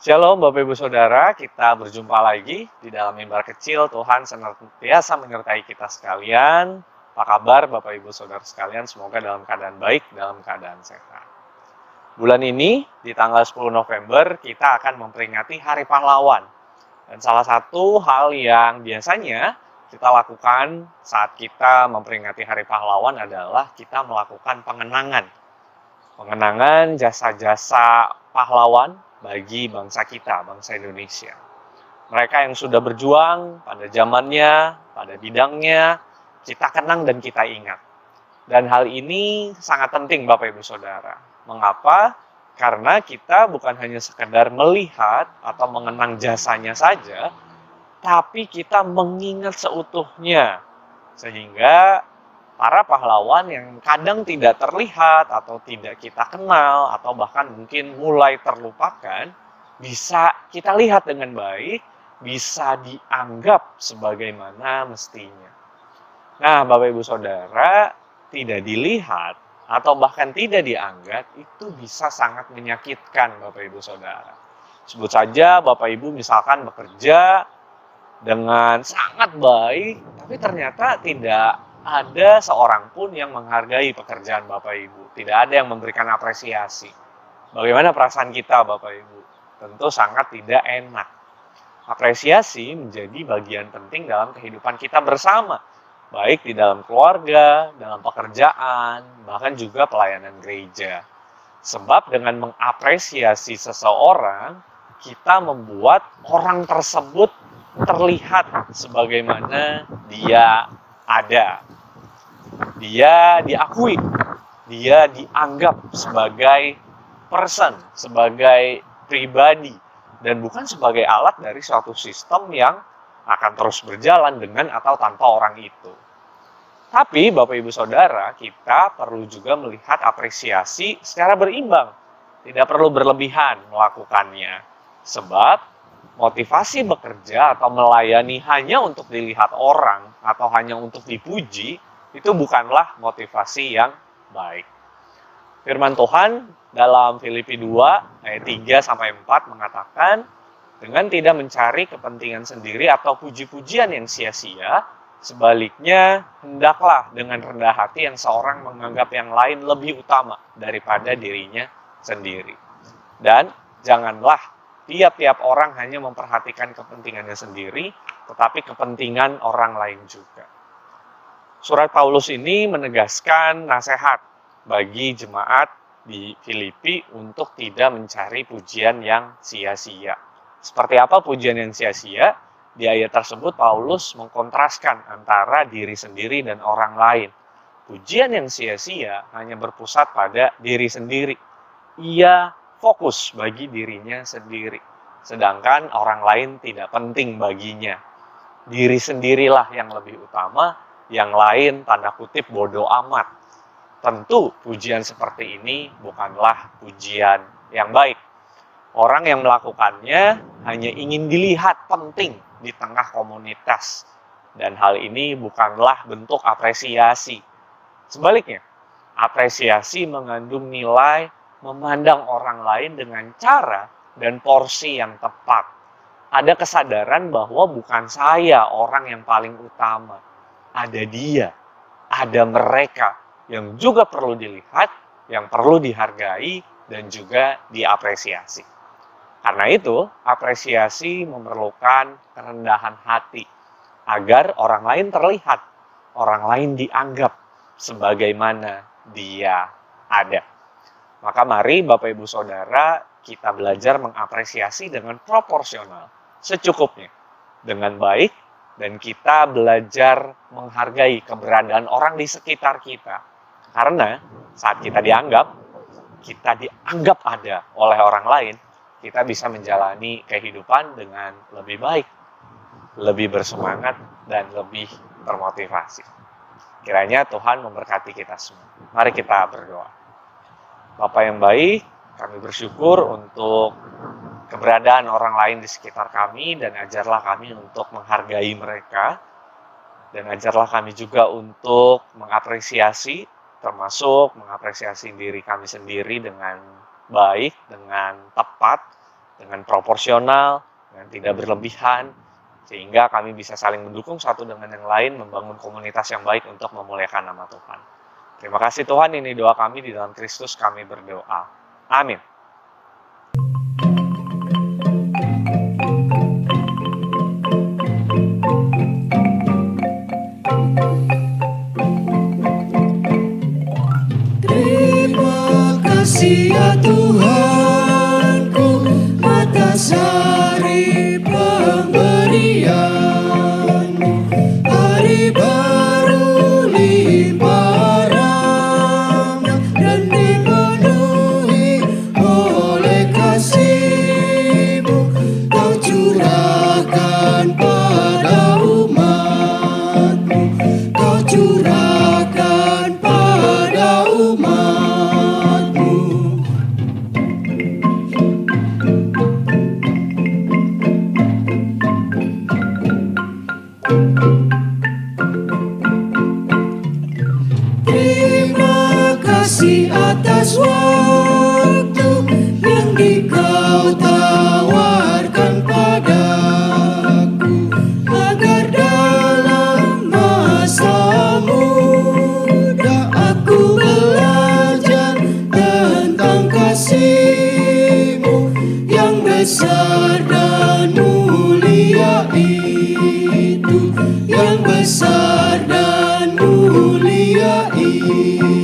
Shalom Bapak Ibu Saudara, kita berjumpa lagi di dalam mimbar kecil. Tuhan senantiasa menyertai kita sekalian. Apa kabar Bapak Ibu Saudara sekalian? Semoga dalam keadaan baik, dalam keadaan sehat. Bulan ini, di tanggal 10 November, kita akan memperingati Hari Pahlawan. Dan salah satu hal yang biasanya kita lakukan saat kita memperingati Hari Pahlawan adalah kita melakukan pengenangan. Pengenangan jasa-jasa pahlawan bagi bangsa kita, bangsa Indonesia. Mereka yang sudah berjuang pada zamannya, pada bidangnya, kita kenang dan kita ingat. Dan hal ini sangat penting Bapak Ibu Saudara. Mengapa? Karena kita bukan hanya sekedar melihat atau mengenang jasanya saja, tapi kita mengingat seutuhnya. Sehingga para pahlawan yang kadang tidak terlihat atau tidak kita kenal atau bahkan mungkin mulai terlupakan, bisa kita lihat dengan baik, bisa dianggap sebagaimana mestinya. Nah, Bapak Ibu Saudara, tidak dilihat atau bahkan tidak dianggap itu bisa sangat menyakitkan Bapak Ibu Saudara. Sebut saja Bapak Ibu misalkan bekerja dengan sangat baik, tapi ternyata tidak ada seorang pun yang menghargai pekerjaan Bapak Ibu. Tidak ada yang memberikan apresiasi. Bagaimana perasaan kita Bapak Ibu? Tentu sangat tidak enak. Apresiasi menjadi bagian penting dalam kehidupan kita bersama. Baik di dalam keluarga, dalam pekerjaan, bahkan juga pelayanan gereja. Sebab dengan mengapresiasi seseorang, kita membuat orang tersebut terlihat sebagaimana dia ada. Dia diakui, dia dianggap sebagai person, sebagai pribadi, dan bukan sebagai alat dari suatu sistem yang akan terus berjalan dengan atau tanpa orang itu. Tapi Bapak Ibu Saudara, kita perlu juga melihat apresiasi secara berimbang. Tidak perlu berlebihan melakukannya. Sebab motivasi bekerja atau melayani hanya untuk dilihat orang atau hanya untuk dipuji, itu bukanlah motivasi yang baik. Firman Tuhan dalam Filipi 2 ayat 3-4 mengatakan, dengan tidak mencari kepentingan sendiri atau puji-pujian yang sia-sia, sebaliknya hendaklah dengan rendah hati yang seorang menganggap yang lain lebih utama daripada dirinya sendiri. Dan janganlah tiap-tiap orang hanya memperhatikan kepentingannya sendiri, tetapi kepentingan orang lain juga. Surat Paulus ini menegaskan nasihat bagi jemaat di Filipi untuk tidak mencari pujian yang sia-sia. Seperti apa pujian yang sia-sia? Di ayat tersebut Paulus mengkontraskan antara diri sendiri dan orang lain. Pujian yang sia-sia hanya berpusat pada diri sendiri. Ia fokus bagi dirinya sendiri. Sedangkan orang lain tidak penting baginya. Diri sendirilah yang lebih utama, yang lain tanda kutip bodoh amat. Tentu pujian seperti ini bukanlah pujian yang baik. Orang yang melakukannya hanya ingin dilihat penting di tengah komunitas. Dan hal ini bukanlah bentuk apresiasi. Sebaliknya, apresiasi mengandung nilai memandang orang lain dengan cara dan porsi yang tepat. Ada kesadaran bahwa bukan saya orang yang paling utama. Ada dia, ada mereka yang juga perlu dilihat, yang perlu dihargai, dan juga diapresiasi. Karena itu, apresiasi memerlukan kerendahan hati, agar orang lain terlihat, orang lain dianggap sebagaimana dia ada. Maka mari Bapak Ibu Saudara, kita belajar mengapresiasi dengan proporsional, secukupnya, dengan baik, dan kita belajar menghargai keberadaan orang di sekitar kita. Karena saat kita dianggap ada oleh orang lain, kita bisa menjalani kehidupan dengan lebih baik, lebih bersemangat, dan lebih termotivasi. Kiranya Tuhan memberkati kita semua. Mari kita berdoa. Bapa yang baik, kami bersyukur untuk keberadaan orang lain di sekitar kami, dan ajarlah kami untuk menghargai mereka, dan ajarlah kami juga untuk mengapresiasi, termasuk mengapresiasi diri kami sendiri dengan baik, dengan tepat, dengan proporsional, dengan tidak berlebihan, sehingga kami bisa saling mendukung satu dengan yang lain, membangun komunitas yang baik untuk memuliakan nama Tuhan. Terima kasih Tuhan, ini doa kami di dalam Kristus kami berdoa. Amin. Terima kasih ya Tuhanku atas hari pemberian-Mu, hari baru limpah rahmat dan dipenuhi oleh kasih-Mu. Kau curahkan pada umat-Mu, Kau curahkan pada umat-Mu. Terima kasih atas waktu yang Kau tawarkan padaku, agar dalam masa muda aku belajar tentang kasih-Mu yang besar dan mulia itu, yang besar dan mulia itu.